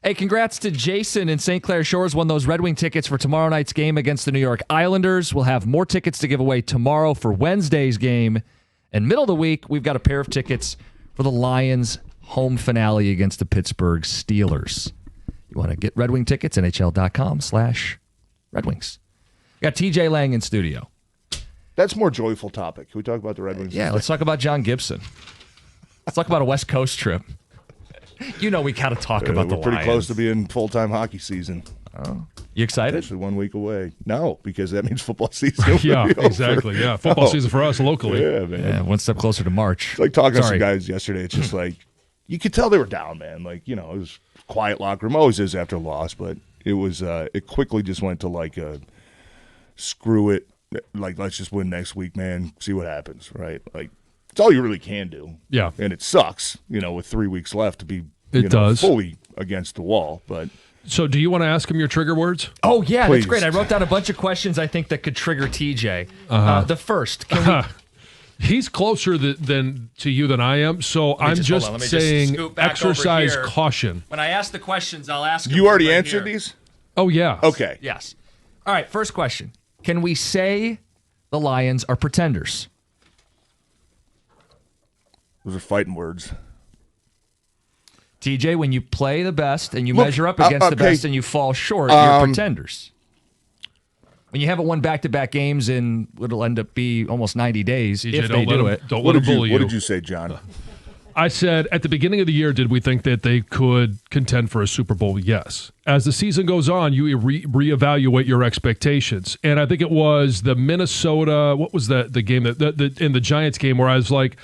Hey, congrats to Jason in St. Clair Shores. Won those Red Wing tickets for tomorrow night's game against the New York Islanders. We'll have more tickets to give away tomorrow for Wednesday's game. And middle of the week, we've got a pair of tickets for the Lions' home finale against the Pittsburgh Steelers. You want to get Red Wing tickets? NHL.com/Red Wings. Got TJ Lang in studio. That's a more joyful topic. Can we talk about the Red Wings? Yeah, let's talk about John Gibson. Let's talk about a West Coast trip. You know we got to talk about the Lions. We're pretty close to being full-time hockey season. Oh, you excited? Actually, 1 week away. No, because that means football season. Yeah, exactly. Yeah, football season for us locally. Yeah, man. Yeah, one step closer to March. It's like talking to some guys yesterday. It's just like you could tell they were down, man. Like, you know, it was a quiet locker room. Always is after a loss, but it was. It quickly just went to like a screw it. Like, let's just win next week, man. See what happens, right? Like, it's all you really can do. Yeah. And it sucks, you know, with 3 weeks left to be fully against the wall. But so do you want to ask him your trigger words? Oh, yeah, Please. That's great. I wrote down a bunch of questions I think that could trigger TJ. The first, can we... He's closer than to you than I am, so I'm just saying exercise caution. When I ask the questions, I'll ask you already answered these? Oh, yeah. Okay. Yes. All right, first question. Can we say the Lions are pretenders? Those are fighting words. TJ, when you play the best and you measure up against the best and you fall short, you're pretenders. When you haven't won back-to-back games in what'll end up be almost 90 days, TJ, if they do it. Don't let them bully you. What did you say, John? I said at the beginning of the year, did we think that they could contend for a Super Bowl? Yes. As the season goes on, you reevaluate your expectations. And I think it was the Minnesota, what was the game, in the Giants game where I was like,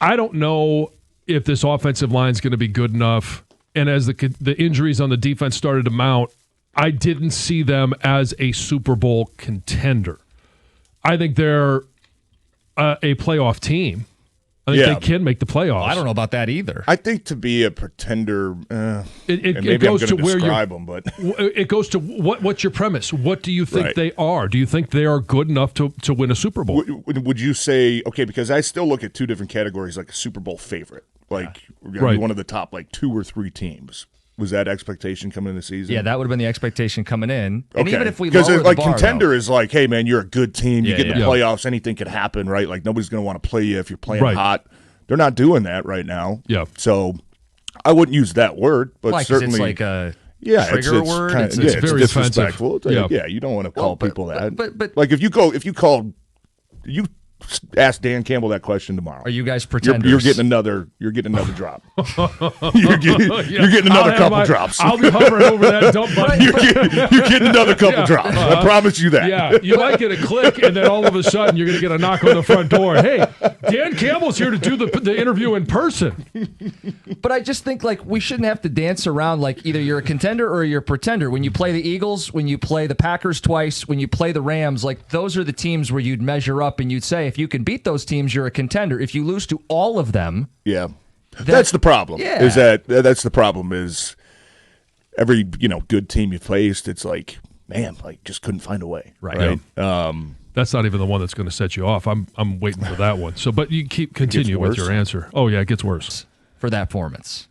I don't know if this offensive line is going to be good enough. And as the injuries on the defense started to mount, I didn't see them as a Super Bowl contender. I think they're a playoff team. I think they can make the playoffs. Well, I don't know about that either. I think to be a pretender, it goes to where them, but it goes to what's your premise? What do you think they are? Do you think they are good enough to win a Super Bowl? Would you say because I still look at two different categories, like a Super Bowl favorite, like one of the top like 2 or 3 teams. Was that expectation coming in the season? Yeah, that would have been the expectation coming in. Okay. And even if we lower the bar, contender is like, hey man, you're a good team. You get in the playoffs, anything could happen, right? Like nobody's going to want to play you if you're playing hot. They're not doing that right now. Yeah. So I wouldn't use that word, but certainly it's like a trigger word. It's very disrespectful. offensive. Yeah, you don't want to call people that. But like if you ask Dan Campbell that question tomorrow. Are you guys pretenders? You're getting another drop. you're getting another couple drops. I'll be hovering over that dump button. you're getting another couple drops. I promise you that. Yeah, you might get a click, and then all of a sudden you're going to get a knock on the front door. Hey, Dan Campbell's here to do the interview in person. But I just think like we shouldn't have to dance around like either you're a contender or you're a pretender. When you play the Eagles, when you play the Packers twice, when you play the Rams, like those are the teams where you'd measure up and you'd say, if you can beat those teams, you're a contender. If you lose to all of them, that's the problem. Yeah. That's the problem is every good team you faced, it's like man, like just couldn't find a way. Right. Yeah. That's not even the one that's going to set you off. I'm waiting for that one. So, but you continue with your answer. Oh yeah, it gets worse for that performance.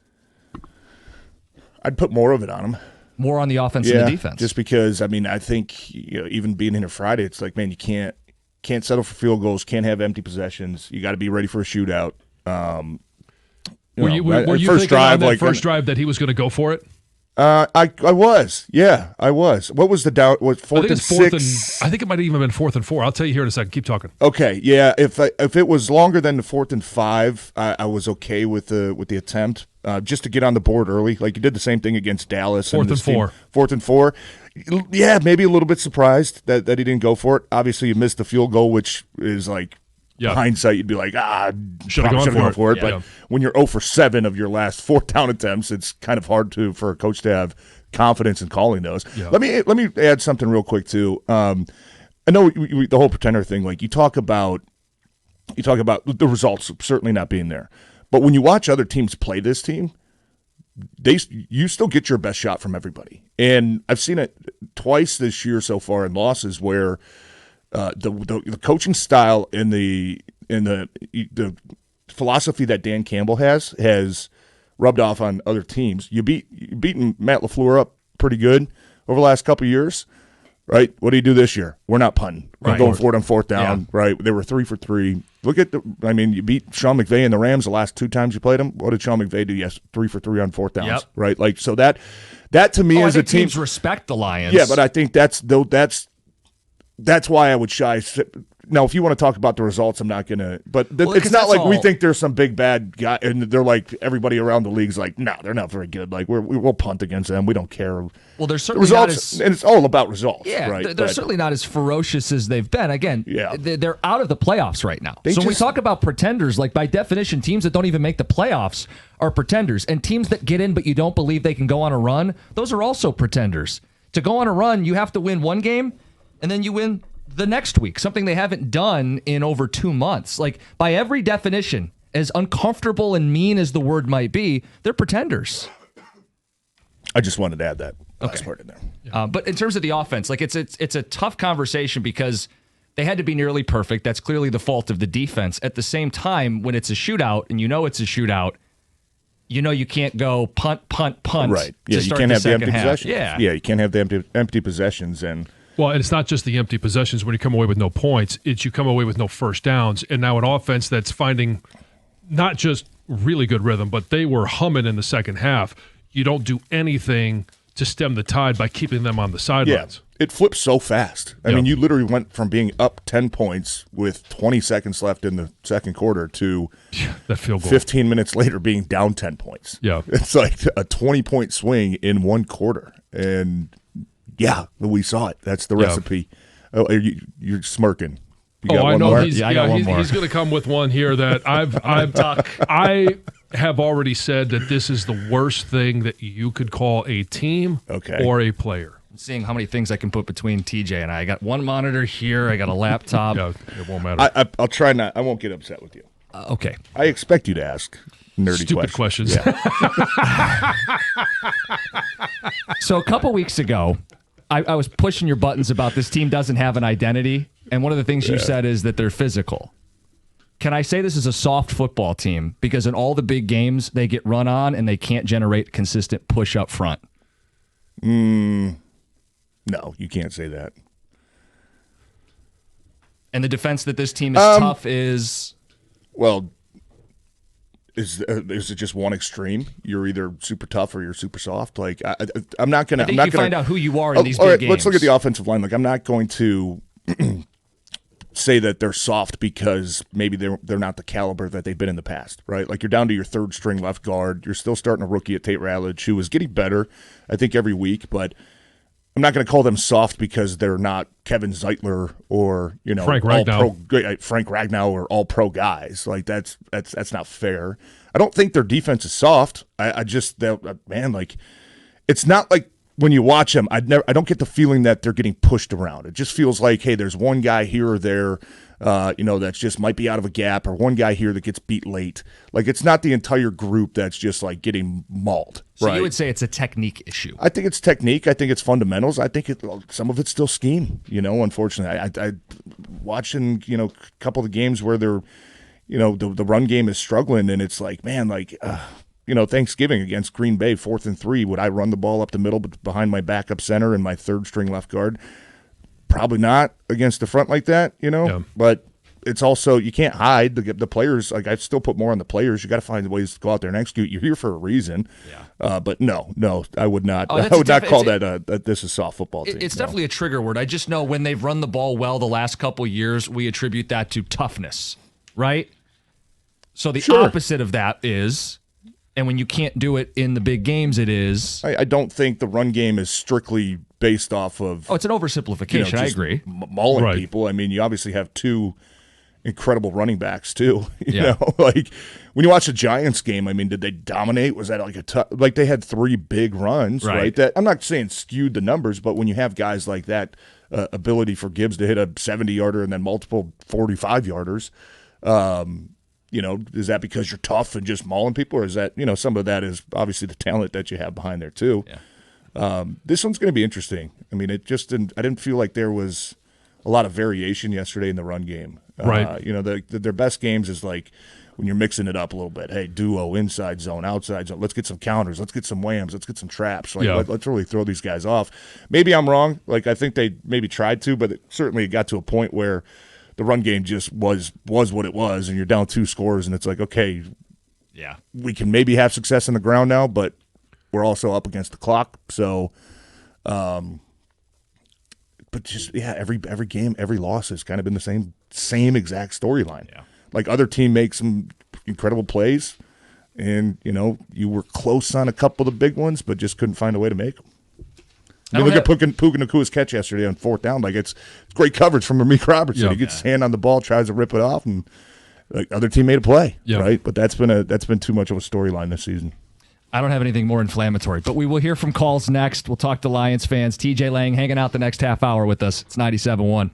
I'd put more of it on them. More on the offense and the defense. Just because I think even being in here Friday, it's like man, you can't settle for field goals, can't have empty possessions. You got to be ready for a shootout. Were you thinking on that first drive that he was going to go for it? I was. Yeah, I was. What was the doubt? Was 4th and 6? I think it might have even been 4th and 4. I'll tell you here in a second. Keep talking. Okay. Yeah. If it was longer than the 4th and 5, I was okay with the attempt. Just to get on the board early, like you did the same thing against Dallas. 4th and 4. 4th and 4. Yeah, maybe a little bit surprised that he didn't go for it. Obviously, you missed the field goal, which is like hindsight, you'd be like, should have gone for it. But when you're 0 for 7 of your last 4 down attempts, it's kind of hard for a coach to have confidence in calling those. Yeah. Let me add something real quick too. I know the whole pretender thing. Like you talk about the results certainly not being there, but when you watch other teams play this team, you still get your best shot from everybody. And I've seen it twice this year so far in losses where the coaching style and the philosophy that Dan Campbell has rubbed off on other teams. You beaten Matt LaFleur up pretty good over the last couple of years, right? What do you do this year? We're not punting. We're going for it on fourth down, right? They were 3 for 3. Look at you beat Sean McVay and the Rams the last 2 times you played them. What did Sean McVay do? Yes, 3 for 3 on fourth downs, right? Like, so that to me is a team. Teams respect the Lions. Yeah, but I think that's why I would shy. Now, if you want to talk about the results, I'm not going to. But it's not like we think there's some big bad guy, and they're like everybody around the league's like, no, they're not very good. Like we'll punt against them. We don't care. Well, they're certainly results, not as, and it's all about results. Yeah, right? They're certainly not as ferocious as they've been. Again, yeah. They're out of the playoffs right now. So when we talk about pretenders, like by definition, teams that don't even make the playoffs are pretenders, and teams that get in but you don't believe they can go on a run, those are also pretenders. To go on a run, you have to win one game, and then you win the next week, something they haven't done in over 2 months. Like, by every definition, as uncomfortable and mean as the word might be, they're pretenders. I just wanted to add that last part in there. But in terms of the offense, like it's a tough conversation because they had to be nearly perfect. That's clearly the fault of the defense. At the same time, when it's a shootout, and you know it's a shootout, you know you can't go punt. Right. Yeah, you can't have the empty possessions. Yeah, you can't have the empty possessions. Well, and it's not just the empty possessions when you come away with no points. It's you come away with no first downs. And now an offense that's finding not just really good rhythm, but they were humming in the second half. You don't do anything to stem the tide by keeping them on the sidelines. Yeah, it flips so fast. I mean, you literally went from being up 10 points with 20 seconds left in the second quarter to that field goal 15 minutes later being down 10 points. Yeah. It's like a 20-point swing in one quarter. And yeah, we saw it. That's the recipe. Oh, you're smirking. You got I one know. more? He's going to come with one here that I have already said that this is the worst thing that you could call a team or a player. I'm seeing how many things I can put between TJ and I got one monitor here. I got a laptop. It won't matter. I'll try not. I won't get upset with you. Okay. I expect you to ask nerdy stupid questions. Yeah. So a couple weeks ago, I was pushing your buttons about this team doesn't have an identity, and one of the things you said is that they're physical. Can I say this is a soft football team because in all the big games they get run on and they can't generate consistent push up front? No, you can't say that. And the defense that this team is tough is? Well, is it just one extreme? You're either super tough or you're super soft. Like I'm not gonna. I think find out who you are in these big games. Let's look at the offensive line. Like I'm not going to say that they're soft because maybe they're not the caliber that they've been in the past, right? Like you're down to your third string left guard. You're still starting a rookie at Tate Ratledge, who is getting better, I think, every week. But I'm not going to call them soft because they're not Kevin Zeitler or Frank Ragnow or all pro guys. Like that's not fair. I don't think their defense is soft. I just like it's not like when you watch them. I don't get the feeling that they're getting pushed around. It just feels like, hey, there's one guy here or there, that's just might be out of a gap, or one guy here that gets beat late. Like it's not the entire group that's just like getting mauled. So right? You would say it's a technique issue. I think it's technique. I think it's fundamentals. I think some of it's still scheme. Unfortunately, I watching a couple of the games where they're, the run game is struggling, and it's like, man, like. Thanksgiving against Green Bay, 4th and 3. Would I run the ball up the middle behind my backup center and my third string left guard? Probably not against the front like that, Yeah. But it's also, you can't hide the players. Like I still put more on the players. You got to find ways to go out there and execute. You're here for a reason. Yeah. But no, I would not. I would not call that this is soft football team. It's definitely a trigger word. I just know when they've run the ball well the last couple years, we attribute that to toughness, right? So the opposite of that is. And when you can't do it in the big games, it is. I don't think the run game is strictly based off of. Oh, it's an oversimplification. I agree. Mauling people. I mean, you obviously have two incredible running backs too. You Yeah. know, like when you watch the Giants game, I mean, did they dominate? Was that like like they had three big runs, right? That I'm not saying skewed the numbers, but when you have guys like that, ability for Gibbs to hit a 70-yarder and then multiple 45-yarders. Is that because you're tough and just mauling people, or is that, some of that is obviously the talent that you have behind there too. Yeah. This one's going to be interesting. I mean, I didn't feel like there was a lot of variation yesterday in the run game. Right. Their best games is like when you're mixing it up a little bit. Hey, duo, inside zone, outside zone. Let's get some counters. Let's get some whams. Let's get some traps. Let's really throw these guys off. Maybe I'm wrong. Like, I think they maybe tried to, but it got to a point where the run game just was what it was, and you're down 2 scores, and it's like, okay, yeah, we can maybe have success on the ground now, but we're also up against the clock. So, but just every game, every loss has kind of been the same exact storyline. Yeah. Like, other team makes some incredible plays, and you were close on a couple of the big ones, but just couldn't find a way to make them. Look at Puka Nakua's catch yesterday on 4th down. Like, it's great coverage from Amik Robertson. He gets his hand on the ball, tries to rip it off, and the other team made a play, right? But that's been too much of a storyline this season. I don't have anything more inflammatory, but we will hear from calls next. We'll talk to Lions fans. TJ Lang hanging out the next half hour with us. It's 97.1.